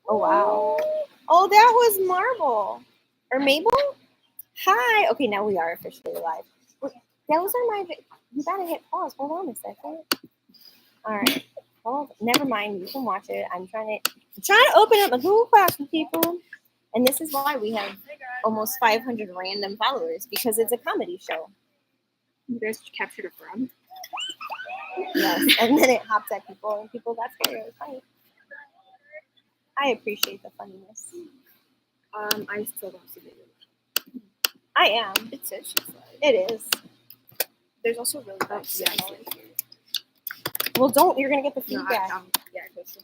Oh, wow. Oh, that was Marble. Or Mabel? Hi. Okay, now we are officially live. Those are my... You gotta hit pause. Hold on a second. All right. Hold. Never mind. You can watch it. I'm trying to open up a Google Classroom, people. And this is why we have almost 500 random followers, because it's a comedy show. You guys captured a frog? Yes. And then it hops at people, and people got scared. It was funny. I appreciate the funniness. I still don't see it. I am. It says she's live. It is. There's also really bad signal in here. Well, don't. You're going to get the No, feedback. yeah, I guess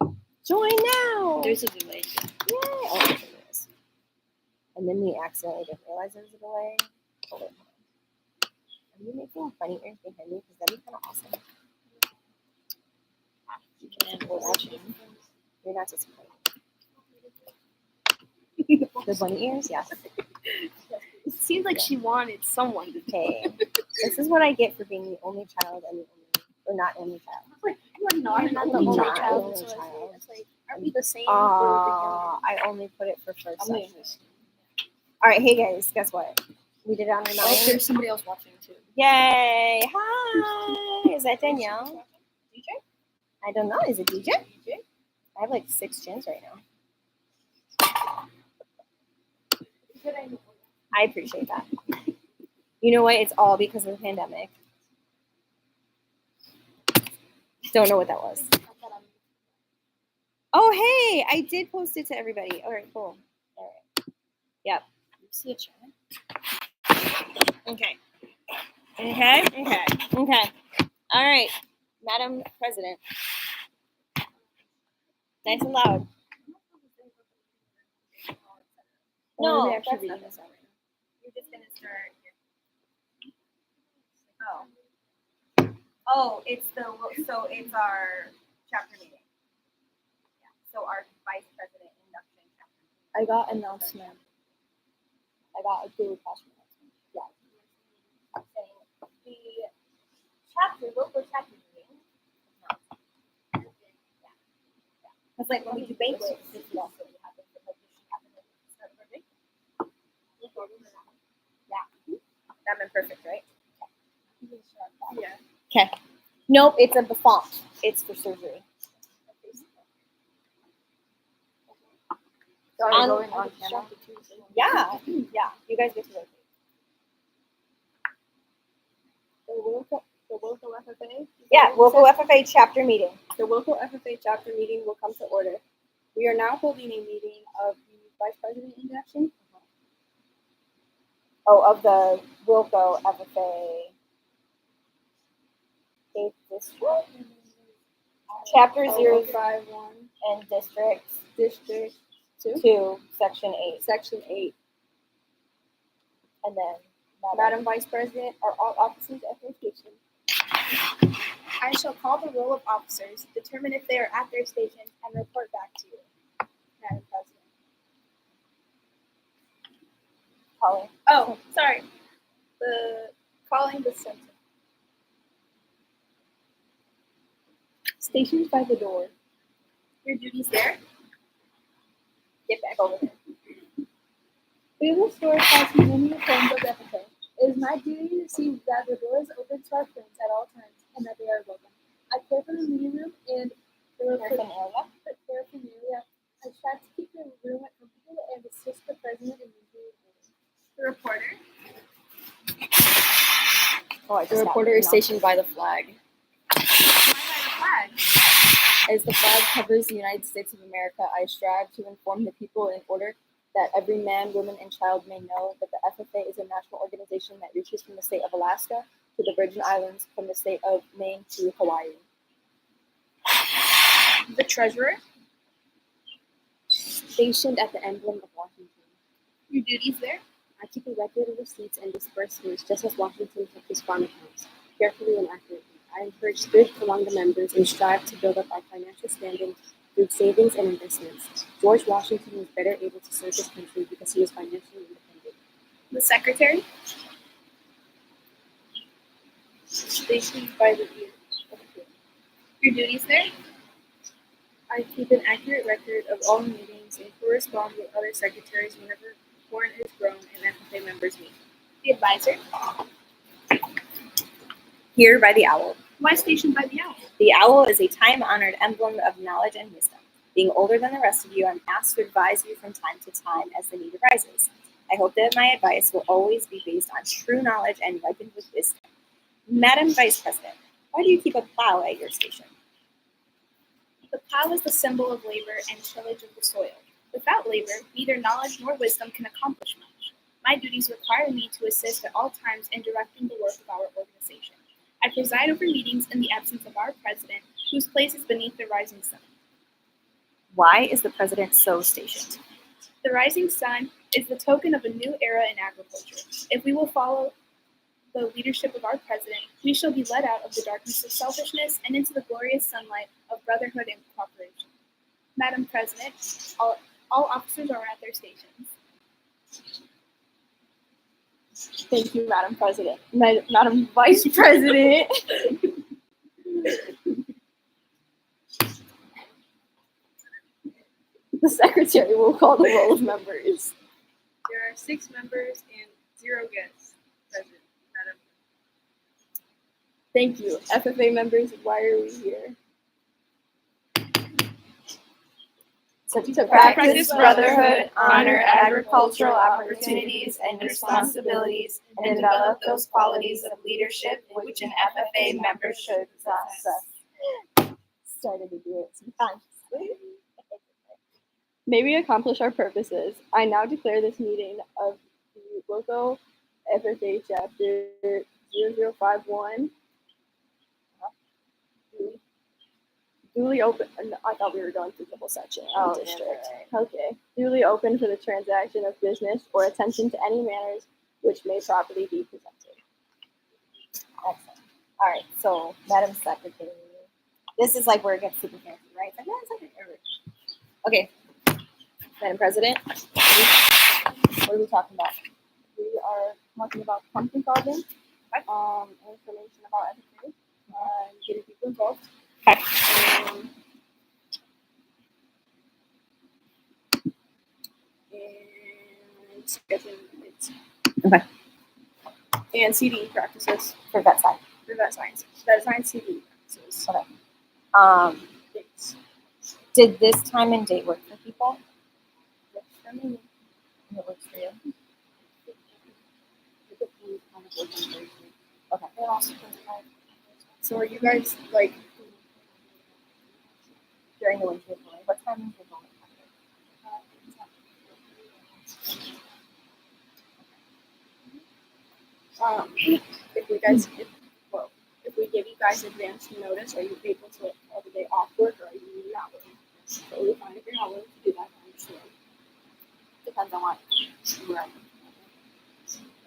so. Join now. There's a delay. Yay. Oh, there it is. And then we accidentally didn't realize there was a delay. Hold it. Are you making funny ears behind me? Because that'd be kind of awesome. You can watch him. You're not disappointed. The bunny ears? Yes. It seems like she wanted someone to Okay. This is what I get for being the only child and the only, or not only child. Like, you are not the You're only not the child. only So child. it's like, aren't we the same? I only put it for first session. All right, hey guys, guess what? We did it on our Oh, mind. there's somebody else watching too. Yay! Hi! Is that Danielle? DJ? I don't know. Is it DJ? I have like 6 chins right now. I appreciate that. You know what? It's all because of the pandemic. Don't know what that was. Oh, hey! I did post it to everybody. All right, cool. All right. Yep. You see a chat? Okay. Okay. All right, Madam President. Nice and loud. No, Or are they that's actually not reading this this one. out right now? You're just gonna start. Oh, it's our chapter meeting. Yeah. So our vice president induction chapter meeting. I got announcement. I got a Google Classroom announcement. Yeah. I'm saying the local chapter meeting. No. Yeah. Because like when we do banquets, this would also happen. But like this should happen at the start of our banquet. Yeah. That meant perfect, right? Yeah. Okay. Nope, it's a font. It's for surgery. Sorry, On- going on camera. Yeah. You guys get to rotate. The Wilco FFA? Yeah, Wilco FFA chapter meeting. The Wilco FFA chapter meeting will come to order. We are now holding a meeting of the Vice President induction. Oh, of the Wilco FFA 8th district, chapter 051 and district District 2, section 8, Section 8. and then Madam Vice President, are all officers at their station? I shall call the roll of officers, determine if they are at their stations, and report back to you, Madam President. Calling. Oh, sorry. Calling the center. Stations by the door. Your duties there? Get back over there. We will store as many forms of FFA. It is my duty to see that the door is open to our friends at all times and that they are welcome. I care for the meeting room and the paraphernalia. I try to keep the room comfortable and assist the president in meeting. The reporter. The reporter is stationed by the flag. Why by the flag? As the flag covers the United States of America, I strive to inform the people in order that every man, woman, and child may know that the FFA is a national organization that reaches from the state of Alaska to the Virgin Islands, from the state of Maine to Hawaii. The treasurer. Stationed at the emblem of Washington. Your duties there? I keep a record of receipts and disbursements just as Washington kept his farm accounts, carefully and accurately. I encourage thrift among the members and strive to build up our financial standing through savings and investments. George Washington was better able to serve his country because he was financially independent. The secretary. Stationed by the ear. Your duties there? I keep an accurate record of all meetings and correspond with other secretaries whenever quorum is grown and FFA members meet. The advisor. Here by the owl. Why stationed by the owl? The owl is a time-honored emblem of knowledge and wisdom. Being older than the rest of you, I'm asked to advise you from time to time as the need arises. I hope that my advice will always be based on true knowledge and ripened with wisdom. Madam Vice President, why do you keep a plow at your station? The plow is the symbol of labor and tillage of the soil. Without labor, neither knowledge nor wisdom can accomplish much. My duties require me to assist at all times in directing the work of our organization. I preside over meetings in the absence of our president, whose place is beneath the rising sun. Why is the president so stationed? The rising sun is the token of a new era in agriculture. If we will follow the leadership of our president, we shall be led out of the darkness of selfishness and into the glorious sunlight of brotherhood and cooperation. Madam President, all officers are at their stations. Thank you, Madam President. Madam Vice President. The secretary will call the roll of members. There are 6 members and 0 guests present, Madam. Thank you. FFA members, why are we here? To practice brotherhood, honor agricultural opportunities and responsibilities, and develop those qualities of leadership which an FFA member should possess. Started to do it sometimes. May we accomplish our purposes. I now declare this meeting of the Wilco FFA Chapter 0051 duly open. I thought we were going through the whole section. District. Right. Okay. Duly open for the transaction of business or attention to any matters which may properly be presented. Excellent. All right. So, Madam Secretary, this is like where it gets super fancy, right? It's like, Madam Secretary. Okay. Madam President, what are we talking about? We are talking about pumpkin carving, information about FFA, getting people involved. Okay. And scheduling it. Okay. And CDE practices for vet science. For vet science. Vet science CDE practices. Okay. Dates. Did this time and date work for people? Works for me. And it works for you. Okay. So are you guys like during the winter break? What time is it going? If we give you guys advance notice, are you able to have a day off work, or are you not willing? Totally fine if you're not willing to do that. Sure. Depends on what you're at.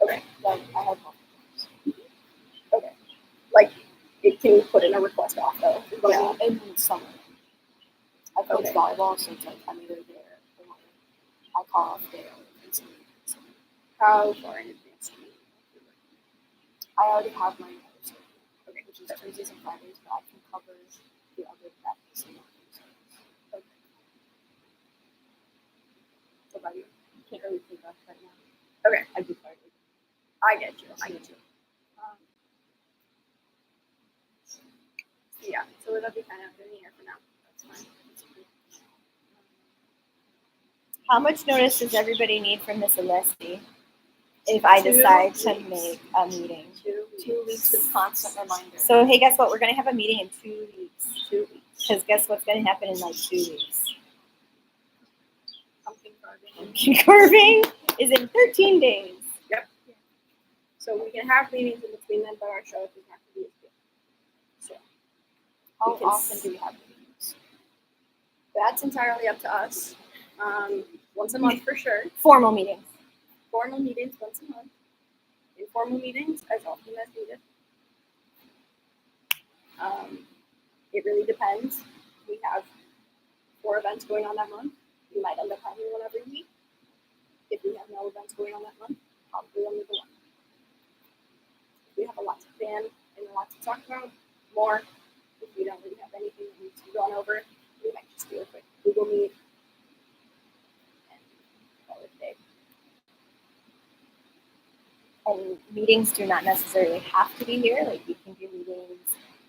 Okay, then I have one. Okay, like it can put in a request off though. Yeah, in summer. I coach volleyball, so it's like I'm either there or I call off day or something. How far in advance do you? I already have my notes. Okay, which is Tuesdays and Fridays, but I can cover the other practice. Okay. What about you? You can't really think of right now. Okay, I do Friday. I get you. Yeah, so it'll be kind of in the air for now. That's fine. How much notice does everybody need from Miss Alessi if I decide to make a meeting? 2 weeks with constant reminders. So, hey, guess what? We're going to have a meeting in 2 weeks. 2 weeks. Because guess what's going to happen in like 2 weeks? Pumpkin carving. Pumpkin carving is in 13 days. Yep. So we can have meetings in between them, but our show is not going to be as good. So how often do we have meetings? That's entirely up to us. Once a month for sure. Formal meetings. Formal meetings once a month. Informal meetings as often as needed. It really depends. We have 4 events going on that month. We might end up having one every week. If we have no events going on that month, probably only the one. If we have a lot to plan and a lot to talk about, more. If we don't really have anything that needs to be gone over, we might just Just do a quick Google Meet. And call it a day. And meetings do not necessarily have to be here. Like you can do meetings.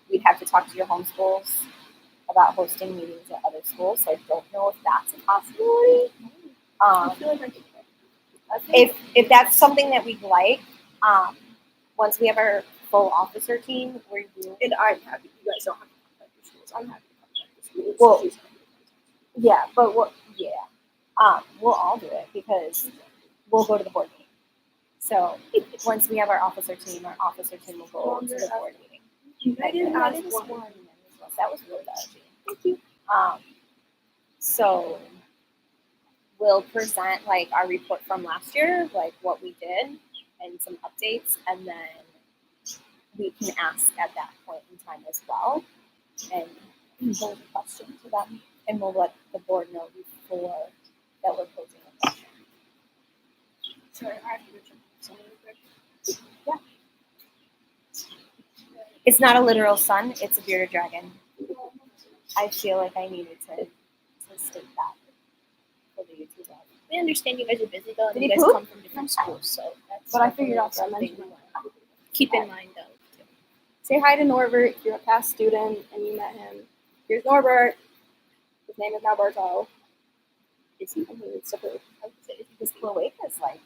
We'd have to talk to your homeschools about hosting meetings at other schools. So I don't know if that's a possibility. I feel like I could. If that's something that we'd like, once we have our full officer team, we're doing. And I'm happy. You guys don't have to contact your schools. I'm happy to contact the schools. Well, She's happy to contact Yeah, but we'll all do it because we'll go to the board meeting. So once we have our officer team will go to the board meeting. I didn't ask one. one. That was really bad. Thank you. So we'll present like our report from last year, like what we did and some updates, and then we can ask at that point in time as well. And pose a question to them, and we'll let the board know before that we're posing a question. Sorry, I have to go check something real quick. It's not a literal sun, it's a bearded dragon. I feel like I needed to state that for the YouTube audience. We understand you guys are busy though, and Did you he guys poop? come from different schools, so that's. But I figured out that I something mentioned to keep in mind though. Too. Say hi to Norbert if you're a past student and you met him. Here's Norbert. His name is now Barto. Is he? And he needs to poop. I would say because cloacas, like,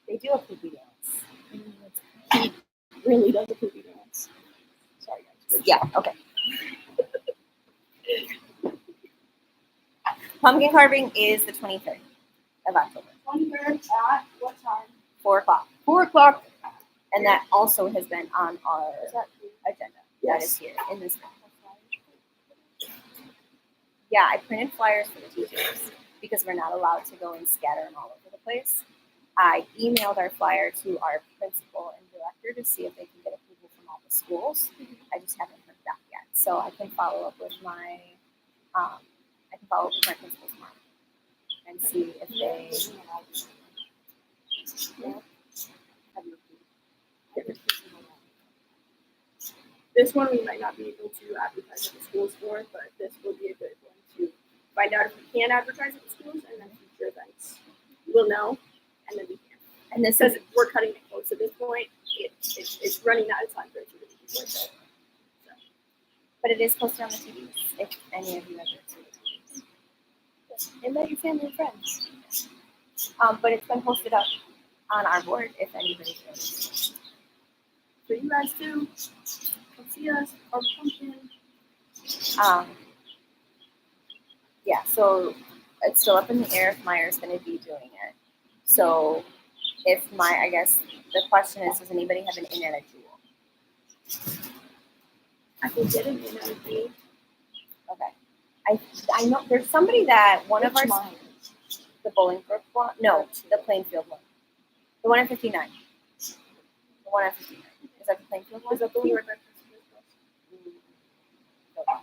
they do a poopy dance. He really does a poopy dance. Sorry guys. Yeah, okay. Pumpkin carving is the 23rd of October, 23rd at what time? 4 o'clock. 4 o'clock. And that also has been on our Is that agenda. Yes. That is here in this room. Yeah, I printed flyers for the teachers because we're not allowed to go and scatter them all over the place. I emailed our flyer to our principal and director to see if they can get approval from all the schools. I just haven't heard back yet. So I can follow up with my principal tomorrow and see if they This one we might not be able to advertise at the schools for, but this will be a good one to find out if we can advertise at the schools, and then future events we'll know, and then we can. And this says we're cutting it close at this point. It's running out of time for it to really be worth it. So. But it is posted on the TV if any of you ever see the TV. Invite your family and friends. But it's been posted up on our board if anybody's interested. For you guys too. Come see us, our pumpkin. Yeah, so it's still up in the air if Meyer's going to be doing it. So I guess the question is, does anybody have an in at a jewel? I can get an in at me. Okay. I know there's somebody that one of our the Bolingbrook one, no, the Plainfield one, the one at 59. The one at 59. Is that the Plainfield one? Is that the one right by Okay.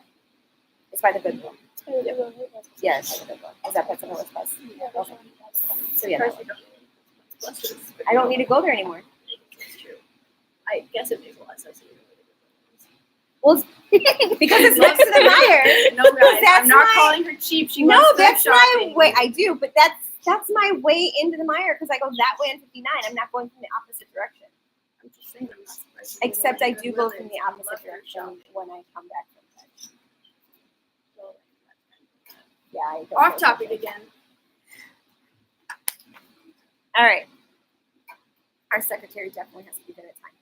It's by the good one. Yeah, it's by the good one. Is that Pets and Horse Bus? Okay. So yeah, that one. I don't need to go there anymore. It's true. I guess it makes a lot of sense. Well, because it's next to the Meyer. No, guys, That's I'm not my- calling her cheap. She No, wants that's thrift my shopping. way. I do, but that's my way into the Meyer because I go that way on 59. I'm not going from the opposite direction. I'm just saying, I'm not surprised. Except I do go from the opposite direction when I come back from church. Yeah, I don't Off go topic to church. again. All right. Our secretary definitely has to be good at time.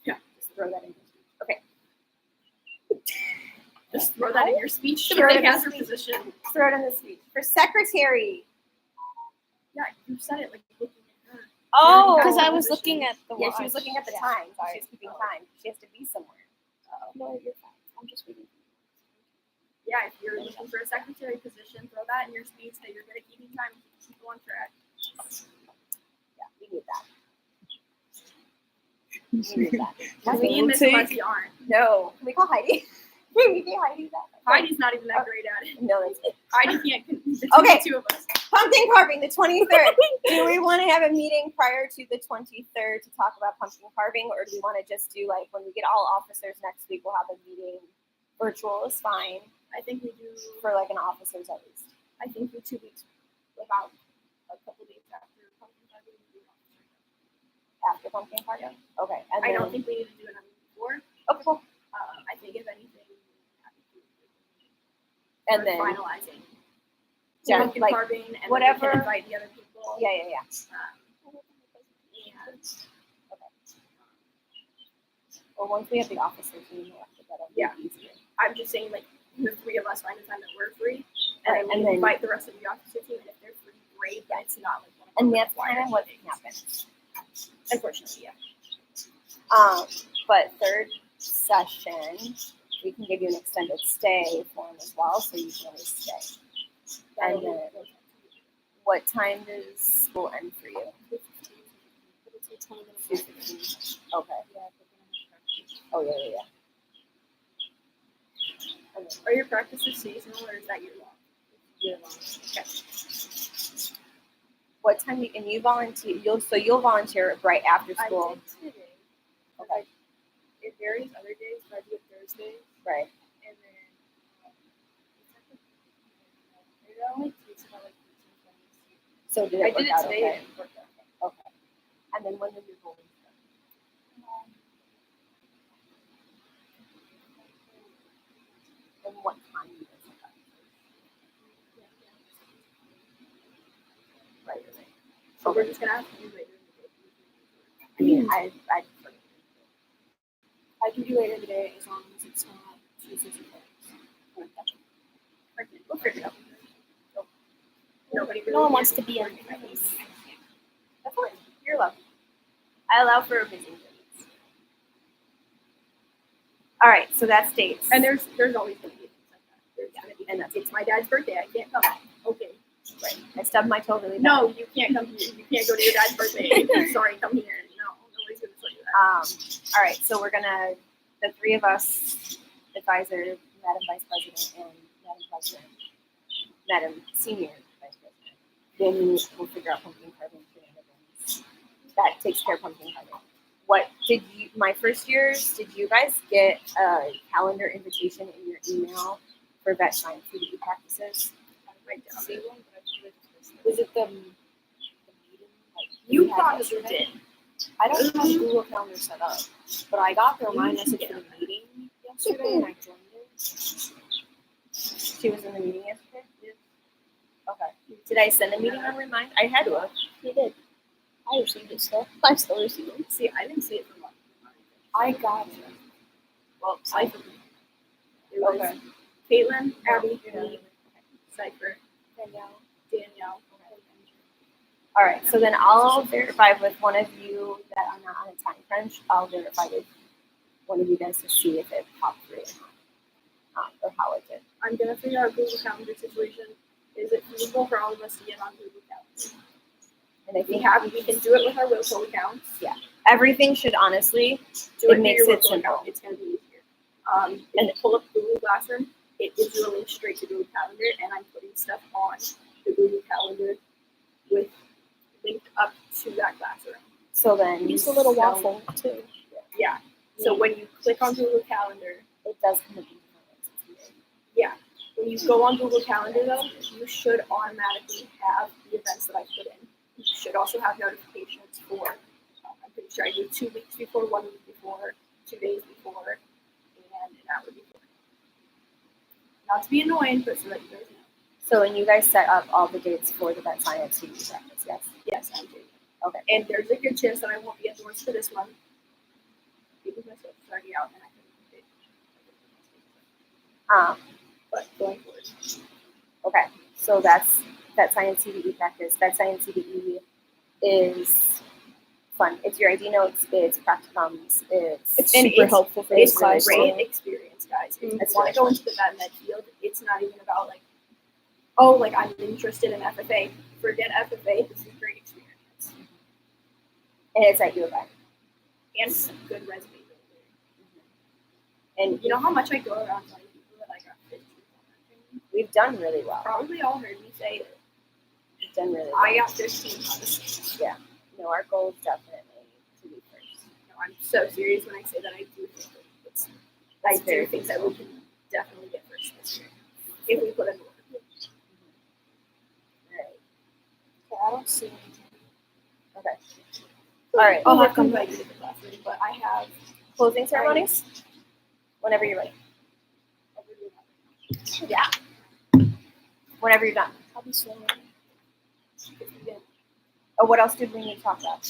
Yeah. Just throw that in. Okay. Just throw that in your speech. Throw it She in has her the speech. position. Throw it in the speech. For secretary. Yeah, you said it like looking at her. Oh. Because I was looking at the Yeah, watch. she was looking at the time. She's keeping time. She has to be somewhere. No, you're fine. I'm just reading. Yeah, if you're looking for a secretary position, throw that in your speech that you're good at keeping time and keep people on track. Yeah, we need that. We need that. Me and Miss Fuzzy aren't. No. Can we call Heidi? Can we get Heidi that? Heidi's not even that great at it. No, that's it. Heidi can't convince Okay. the two of us. Pumpkin carving, the 23rd. Do we want to have a meeting prior to the 23rd to talk about pumpkin carving, or do we want to just do like when we get all officers next week, we'll have a meeting Virtual is fine I think we do. for like an officer's at least. I think we 2 weeks, about a couple days after pumpkin party, we do not. After pumpkin party? Okay. And I then, don't think we need to do it on before. okay, cool. I think if anything, And we're then, finalizing yeah, pumpkin like, carving, and whatever- then we can invite the other people. yeah. And, Or once we have the officers, we know after that'll be Yeah. easier. I'm just saying, like, the 3 of us find a time that we're free, and Right, then and we then- invite the rest of the officer team, and if they're free, great, but it's not like one of And our that's kind of required what things. happens. Unfortunately, yeah. But third session, we can give you an extended stay form as well, so you can always stay. And then, what time does school end for you? 2:15. Okay. Oh, yeah. And then Are your practices seasonal, or is that year long? year long. Okay. What time and you volunteer? You'll volunteer right after I school, did today. Okay. It varies other days, but I do it Thursdays, right? and then it only takes about like 15 minutes. So did I it work did it out today. okay? And it worked out. Okay. And then when does your goal start? And what time do you guys set up? Right. So we're just gonna have to do later in the day. I mean, I I can do later in the day as long as it's not Tuesdays and Fridays. Okay, we'll figure it out. Nobody really No one wants cares. to be on That's fine. You're allowed. I allow for busy dates. All right, so that's dates. And there's always gonna be things like that. There's gonna be, and that's it's my dad's birthday, I can't come. Okay. right. I stubbed my toe really bad. No, you can't come here. You can't go to your dad's birthday. Sorry, come here. No, nobody's gonna tell you that. All right, so we're gonna the 3 of us, advisor, Madam Vice President, and Madam President, Madam Senior Vice President. Then we'll figure out pumpkin carving shenanigans. That takes care of pumpkin carving. What did you? My first years, did you guys get a calendar invitation in your email for vet science CDE practices? Right down. See one, but I feel like it's this. Was it the meeting? Like, You we had probably yesterday? did. I don't have Google Calendar set up, but I got the reminder message Yeah. for the meeting yesterday and I joined it. She was in the meeting yesterday? Yeah. Okay. Did I send a meeting on remind? I had to. You did. I received it still. I still received it. See, I didn't see it from one. I got it. Well, Cypher. It was Okay. Caitlin, Abby, Yeah. me, Cypher, Danielle. Danielle. All right. So then I'll verify with one of you that I'm not on a time crunch. I'll verify with one of you guys to see if it popped through or not, or how it did. I'm gonna figure out Google Calendar situation. Is it feasible for all of us to get on Google Calendar? And I think We can do it with our Wilco accounts. everything should honestly. Do It with makes your it Wilco simple. account. It's gonna be easier. And pull up Google Classroom. It gives you a link straight to Google Calendar, and I'm putting stuff on the Google Calendar with linked up to that classroom. So then Just a little so waffle too. Yeah. So when you click on Google Calendar, It does come with these. when you go on Google Calendar though, you should automatically have the events that I put in. You should also have notifications for, I'm pretty sure I do 2 weeks before, 1 week before, 2 days before, and an hour before. Not to be annoying, but so that you guys know. So when you guys set up all the dates for the vet science CDE practice, yes. Yes, I do. Okay. And there's a good chance that I won't be indoors for this month because my stuff is already out and I couldn't but going forward. Okay, so that's that science CDE practice. That science CDE is fun. It's your ID notes, it's practicums, It's And super it's- helpful for It's this a class. great experience, guys. If you It's want to really go into the vet med field, it's not even about like, oh, like I'm interested in FFA. Forget FFA. This is a great experience and it's at U of I. and some good resume building. And You know how much I go around telling people that I got 15 on that training? we've done really well. Probably all heard me say it. We've done really well. I got 15 on this. No, our goal is definitely to be first. No, I'm so serious when I say that I do think that it's, I That's very do think that we can definitely get first this year if we put in the work. Okay, I don't see anything. Okay. All right. I'll I'll have to come invite you to the class meeting, but I have closing ceremonies whenever you're ready. Yeah. Whenever you're done. I'll be slow. Oh, what else did we need to talk about?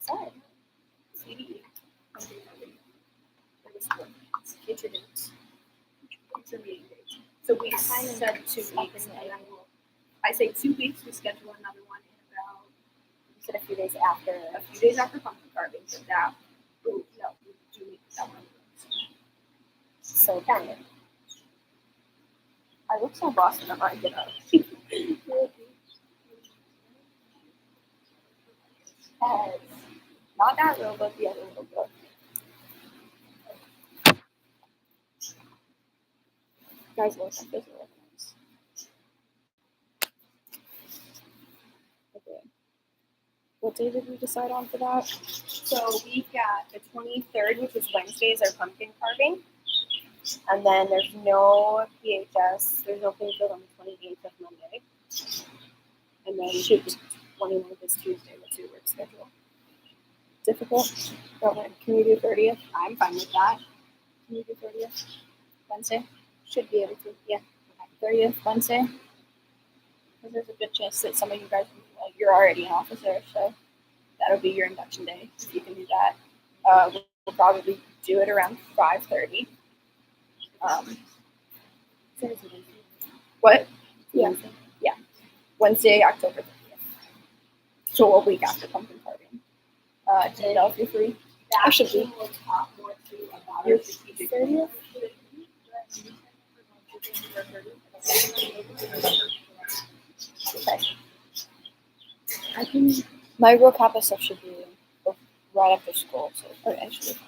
Sorry. CDE. Future dates. Future meeting dates. So we said 2 weeks, and then I say 2 weeks. We schedule another one in about You said a few days after. a few days after pumpkin carving. So that, no, we do meet that one. So kind of. I look so bossy whenever I get up. Yes. Not that little book, the other little book. Guys, look, I'm busy with this. Okay. What day did we decide on for that? So we've got the 23rd, which is Wednesday, is our pumpkin carving. And then there's no PHS. There's no Payfield on the 28th of Monday. And then the 29th is Tuesday. What's your work schedule? Difficult? Okay. Can we do 30th? I'm fine with that. Can we do 30th? Wednesday? Should be able to. Yeah. Okay. 30th, Wednesday. Because there's a good chance that some of you guys, well, you're already an officer, so that'll be your induction day if you can do that. We'll probably do it around 5:30. What? Yeah. Yeah. Wednesday, October 30th. So a week after pumpkin carving. Do you know if you're free? I should be. We'll talk more too about You're our strategic 30th? Okay. I can. My Real Kappa stuff should be right after school, so I should be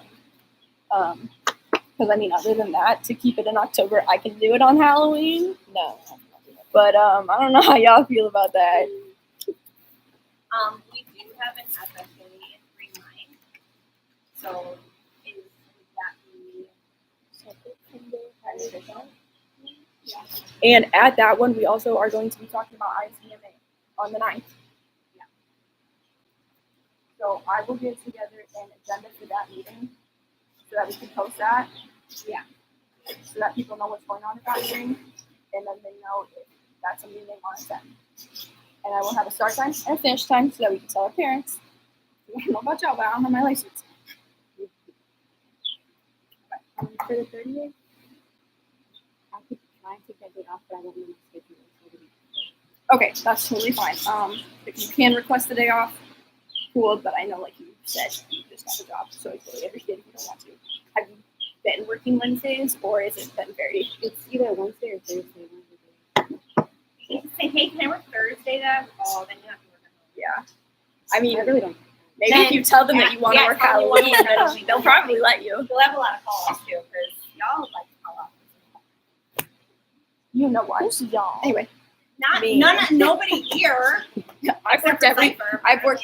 fine. Because I mean, other than that, to keep it in October, I can do it on Halloween. No, I'm not doing that. But I don't know how y'all feel about that. We do have an FFA in Green Line. So is that be separate from the traditional? Yeah. And at that one, we also are going to be talking about ICMA on the 9th. Yeah. So I will get together an agenda for that meeting so that we can post that. Yeah. So that people know what's going on at that meeting, and then they know if that's something they want to send. And I will have a start time and a finish time so that we can tell our parents. I don't know about y'all, but I don't have my license. For the 30th, I could try and take that day off, but I won't know my schedule. Okay, that's totally fine. If you can request the day off, cool. But I know, like you said, you just have a job, so I totally understand if you don't want to. Have you been working Wednesdays, or has it been very? It's either Wednesday or Thursday. You can say, hey, can I work Thursday then? Oh, then you have to work on Thursday. Yeah. I mean, I really don't. maybe Then- if you tell them that you want to yeah, work tell them you Halloween, want to work they'll probably let you. You'll have a lot of call-offs too, because y'all like to call off. You know why? Who's y'all? Anyway, Not Me. nobody here. I've worked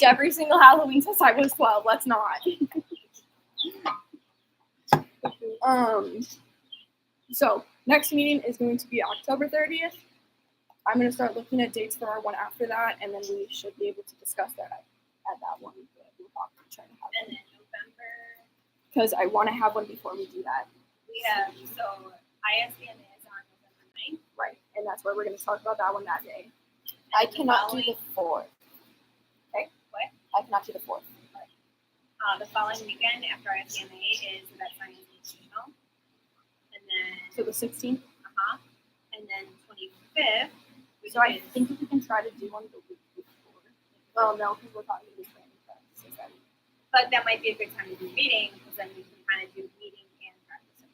every single Halloween since I was 12. Let's not. So next meeting is going to be October 30th. I'm going to start looking at dates for our one after that, and then we should be able to discuss that at that one. But we'll probably try to have And it then November, because I want to have one before we do that. we have, so ISBN is on November 9th. Right, and that's why we're going to talk about that one that day. I cannot do the 4th. Okay, what? I cannot do the 4th. The following weekend after ISBNA is the Vet Science Institutional. And then, So the 16th. and then 25th, which So I is, think we can try to do one the week before. Well, no, because we're probably going to be training practices that week. but that might be a good time to do a meeting, because then we can kind of do meeting and practice.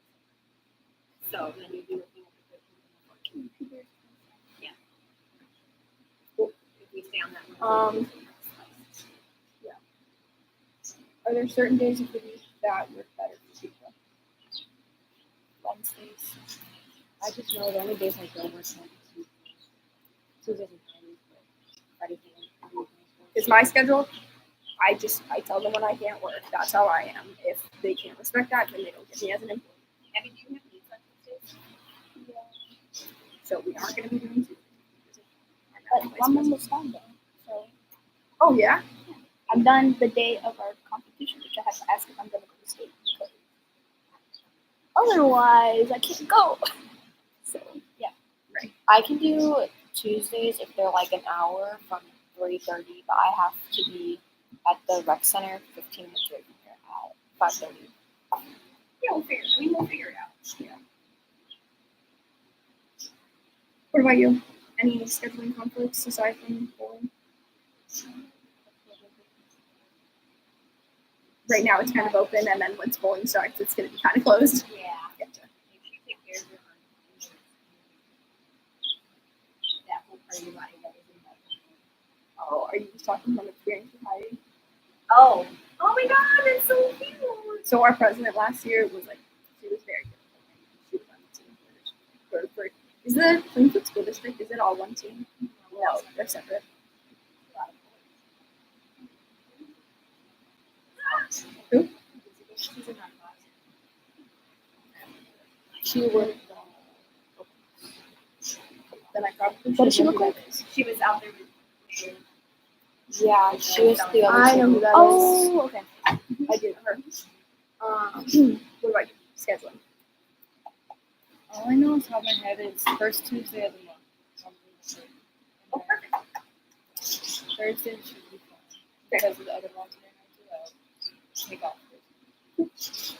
So then you'd be looking at the 13th and the 14th. Yeah. Cool. If we stay on that one. Are there certain days of the week that work better for people? Wednesdays. I just know the only days I don't work on is Tuesdays and Fridays, but Fridays and Is my schedule? I tell them when I can't work. That's how I am. If they can't respect that, then they don't get me as an employee. Abby, do you So we aren't going to be doing Tuesdays. But one month was fun though. So Oh, yeah? I'm done the day of our competition, which I have to ask if I'm gonna go to state. Because otherwise, I can't go. So yeah. I can do Tuesdays if they're like an hour from 3:30, but I have to be at the rec center 15 minutes away from here at 5:30. Yeah, we will figure it out. Yeah. What about you? Any scheduling conflicts aside from bowling? Right now it's kind of open, and then once bowling starts, it's going to be kind of closed. Yeah. Gotcha. Make sure you take care of your that whole part of your body that is in that. Oh, are you just talking from experience with Heidi? Oh my God, it's so cute. So our president last year was like, she was very good. She was on the team for is the Plainfield School District, is it all one team? No, they're separate. Who? She's in that class. She would. Then I probably What does she should know look who like? that is. She was out there with Yeah, she was the other I know two. who that is. Oh, okay. I do know her. What about you? Scheduling. All I know is how my head is first Tuesday of the month. Oh, perfect. Thursday should be fun. Because of the other ones that I have to take off. So,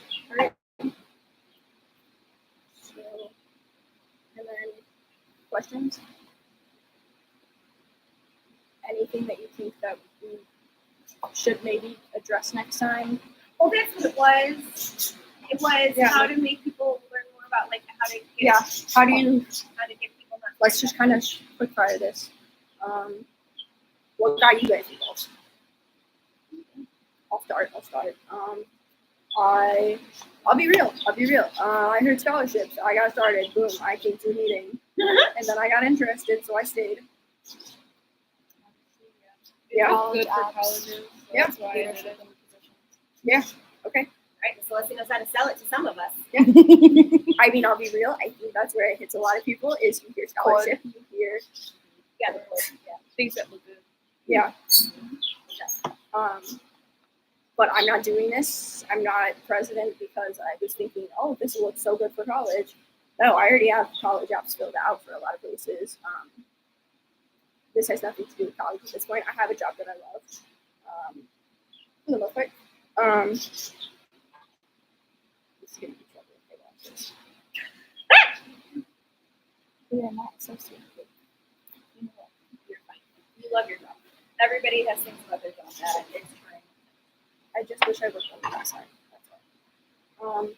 and then questions? Anything that you think that we should maybe address next time? Well, that's what it was. It was Yeah. how to make people learn more about like how to get, Yeah. How do you? how to get people not. Let's just kind of quick fire this. What got you guys involved? I'll start. I'll be real. I heard scholarships. I got started. Boom. I came to a meeting, and then I got interested, so I stayed. Yeah. Good for colleges. So Yeah. That's why I ended up in positions. Yeah. Okay. Right, so let's knows how to sell it to some of us. I mean, I'll be real. I think that's where it hits a lot of people. Is you hear scholarship, you hear Yeah, the course, yeah. Things that look good. yeah. But I'm not doing this. I'm not president because I was thinking, oh, this will look so good for college. No, I already have college apps filled out for a lot of places. This has nothing to do with college at this point. I have a job that I love. For the most part. This is gonna be trouble if they watch this. We are not associated. You know what? You're fine. You love your job. Everybody has things about their job that it's true. I just wish I worked on the last time. That's all.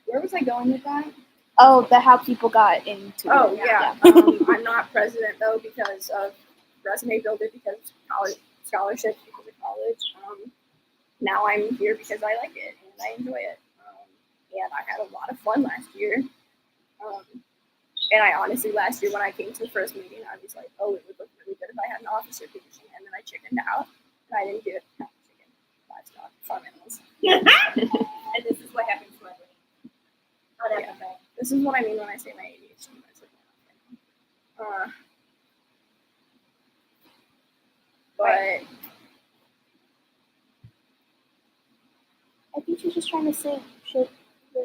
Where was I going with that? Oh, the how people got into Oh it. yeah. I'm not president though because of resume builder, because of college scholarships, because of college. Now I'm here because I like it and I enjoy it. And I had a lot of fun last year. And I honestly, last year when I came to the first meeting, I was like, oh, it would look really good if I had an officer position. And then I chickened out and I didn't do it. Not chicken, livestock, farm animals. And this is what happens to everybody. On Yeah. FFA. This is what I mean when I say my ADHD. But I think she's just trying to say we're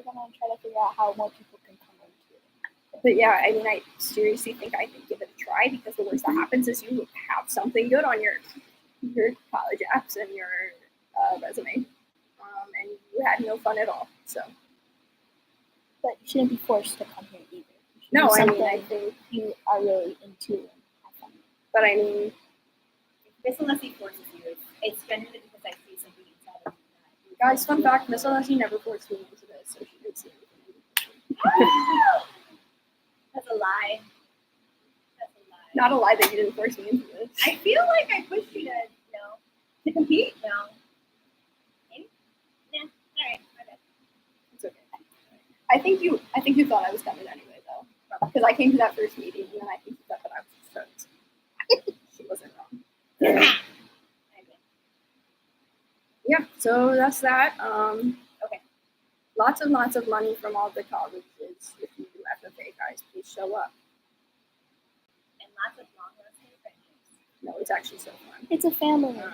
gonna try to figure out how more people can come into it. But yeah, I mean, I seriously think I can give it a try, because the worst that happens is you have something good on your college apps and your resume, and you had no fun at all. So But you shouldn't be forced to come here either. You should no, do I mean, something I think, you are really into and have fun. but I mean, Miss Alessi forces you. It's generally because I see something inside of you. guys, fun fact: Miss Alessi never forced me into this, so she didn't see anything. That's a lie. That's a lie. Not a lie that you didn't force me into this. I feel like I pushed you to compete. No. Maybe? Yeah. All right. Okay. It's okay. I think you thought I was coming anyway, though, because I came to that first meeting, and then I think you thought that I was stoked. She wasn't wrong. Okay. Yeah, so that's that. Okay. lots and lots of money from all the colleges. If you do FFA, guys, please show up. And lots of long-lasting friendships. No, it's actually so fun. It's a family. Not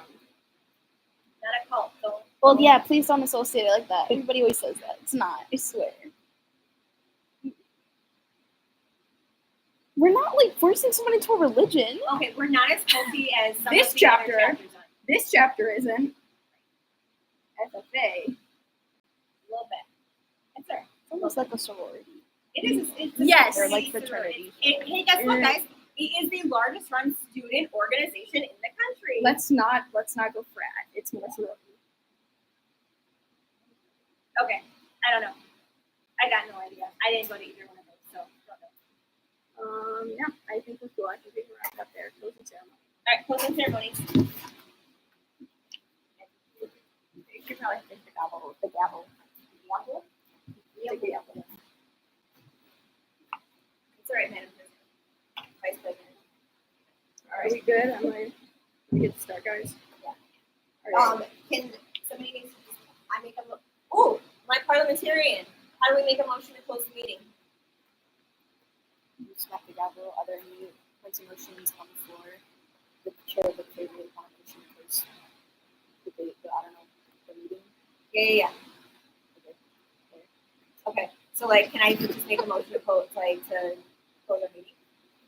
a cult, though. Well, yeah, please don't associate it like that. Everybody always says that. It's not, I swear. We're not like forcing someone into a religion. Okay, we're not as culty as some This of the chapter. other chapters are. This chapter isn't FFA. A little bit. It's alright. It's almost like a sorority. It is. It's Yes. They're like sorority. fraternities. Hey, guess what, guys? It is the largest run student organization in the country. Let's not go frat. It's more sorority. Okay, I don't know. I got no idea. I didn't go to either one of those, so don't know. Yeah, I think we're cool. I think we can wrap up there. Closing ceremony. All right, closing ceremonies. You should probably take the gavel. The gavel. Gavel? Take the apple. It's all right, Madam President. Vice President. All Are right. we good? Am I? We get to start, guys. Yeah. All right. Can somebody needs to just, I make a oh, my parliamentarian. How do we make a motion to close the meeting? You smack the gavel. Are there any points of motions on the floor? The chair would favorably want a motion to close the I don't know, the meeting. Yeah. Okay. So like, can I just make a motion to close, to close the meeting?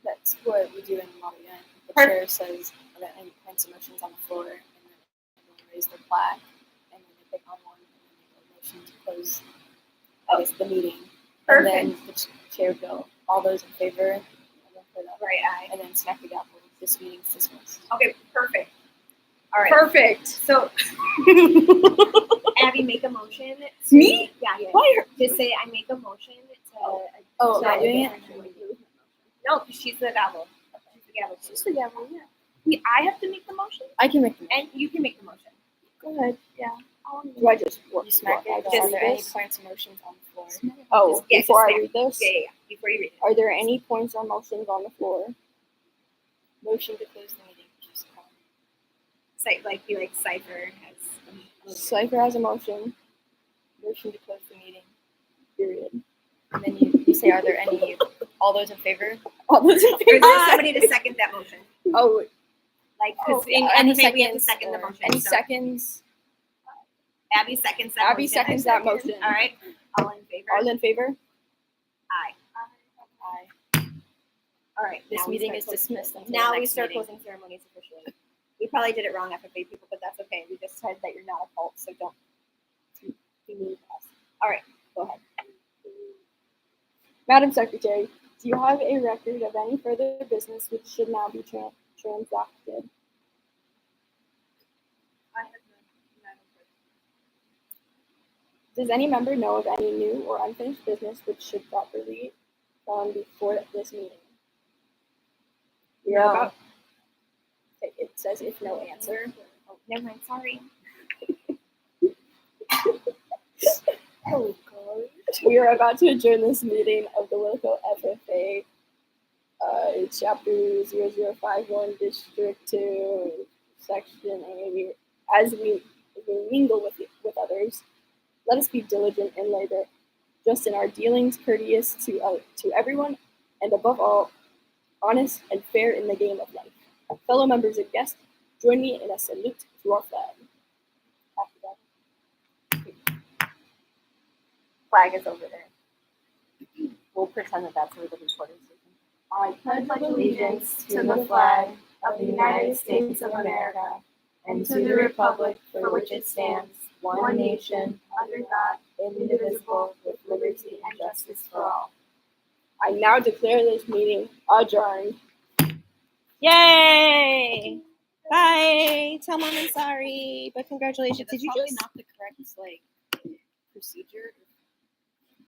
That's what we do in Model N. The Perfect. chair says are there any points of motions on the floor, and then everyone raise their plaque, and then they pick on one, and then make a motion to close the meeting. Perfect. And then the chair would go, all those in favor, and then put up, Right, aye. and then smack the gavel. This meeting's dismissed. Okay, perfect. All right. Perfect. So, Abby, make a motion. Me? Yeah. Why? Just say I make a motion to. Oh, no, not doing it? No, because she's the gavel. She's the gavel. Just the gavel, yeah. Wait, I have to make the motion? I can make them. And you can make the motion. Go ahead. Yeah. Do I just You smack it. Just Are there any this? points of motions on the floor? Oh, Yeah, before just I read this, Yeah. Before you read it. are there any points or motions on the floor? Motion to close the meeting. Just call. Be like Cypher has. Cypher has a motion, Motion to close the meeting. period. And then you say, are there any, all those in favor? All those in Or is there favor? somebody to second that motion? Oh, Because yeah, in any FFA we have to seconds second the or motion. any so seconds? Abby seconds that Abby motion. seconds that motion. All right. All in favor? All in favor? Aye. Aye. All right. This now we meeting start is closing- dismissed until Now the we next start meeting. closing ceremonies officially. We probably did it wrong, FFA people, but that's okay. We just said that you're not a cult, so don't demean us. All right. Go ahead. Madam Secretary, do you have a record of any further business which should now be transacted? I have none. Does any member know of any new or unfinished business which should properly come before this meeting? We are No. about. Okay, it says if no answer. Oh, never mind. Sorry. Oh God. We are about to adjourn this meeting of the Wilco FFA, Chapter 0051, District 2, Section A. As we mingle with others, let us be diligent in labor, just in our dealings, courteous to everyone, and above all, honest and fair in the game of life. Fellow members and guests, join me in a salute to our flag. Flag is over there. We'll pretend that that's where the recording station. I pledge allegiance to the flag of the United States of America and to the republic for which it stands, one nation, under God, indivisible, with liberty and justice for all. I now declare this meeting adjourned. Yay! Bye! Tell Mom I'm sorry, but congratulations. That's Did you probably just... not the correct procedure.